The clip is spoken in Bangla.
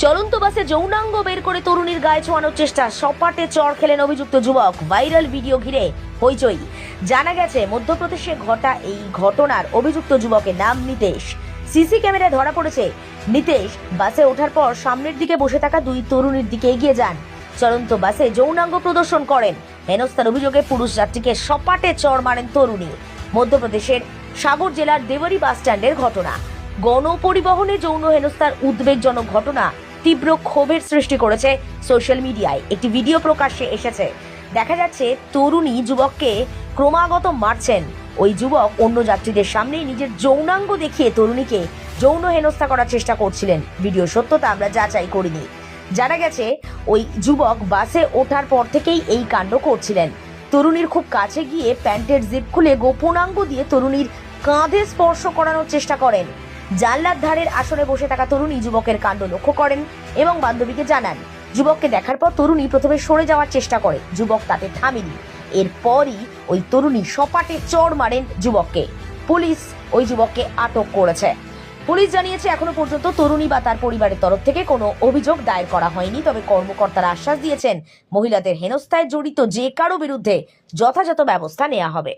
চলন্ত বাসে যৌনাঙ্গ বের করে তরুণীর গায়ে ছোঁয়ানোর চেষ্টা, সপাটে চড় খেলেন অভিযুক্ত যুবক। ভাইরাল ভিডিও ঘিরে হইচই। জানা গেছে মধ্যপ্রদেশে ঘটা এই ঘটনার অভিযুক্ত যুবকের নাম নিতেশ। সিসি ক্যামেরায় ধরা পড়েছে নিতেশ বাসে ওঠার পর সামনের দিকে বসে থাকা দুই তরুণীর দিকে এগিয়ে যান। চলন্ত বাসে যৌনাঙ্গ প্রদর্শন করেন। হেনস্থার অভিযোগে পুরুষ যাত্রীকে সপাটে চড় মারেন তরুণী। মধ্যপ্রদেশের সাগর জেলার দেওয়ারি বাস স্ট্যান্ডের ঘটনা। গণপরিবহনে যৌন হেনস্থার উদ্বেগজনক ঘটনা তীব্র ক্ষোভের সৃষ্টি করেছে সোশ্যাল মিডিয়ায়। একটি ভিডিও প্রকাশ্যে এসেছে। দেখা যাচ্ছে তরুণী যুবককে ক্রমাগত মারছেন। ওই যুবক অন্য যাত্রীদের সামনেই নিজের যৌনাঙ্গ দেখিয়ে তরুণীকে যৌন হেনস্থা করার চেষ্টা করছিলেন। ভিডিও সত্যতা আমরা যাচাই করিনি। জানা গেছে ওই যুবক বাসে ওঠার পর থেকেই এই কাণ্ড করছিলেন। তরুণীর খুব কাছে গিয়ে প্যান্টের জিপ খুলে গোপনাঙ্গ দিয়ে তরুণীর কাঁধে স্পর্শ করানোর চেষ্টা করেন। জানলার ধারের আসনে বসে থাকা তরুণী যুবকের কাণ্ড লক্ষ্য করেন এবং বান্ধবীকে জানান। যুবককে দেখার পর তরুণী প্রথমে সরে যাওয়ার চেষ্টা করে, যুবক তাতে থামেনি। এরপরই ওই তরুণী সপাটে চড় মারেন যুবককে। পুলিশ ওই যুবককে আটক করেছে। পুলিশ জানিয়েছে এখনো পর্যন্ত তরুণী বা তার পরিবারের তরফ থেকে কোনো অভিযোগ দায়ের করা হয়নি। তবে কর্মকর্তারা আশ্বাস দিয়েছেন মহিলাদের হেনস্থায় জড়িত যে কারো বিরুদ্ধে যথাযথ ব্যবস্থা নেওয়া হবে।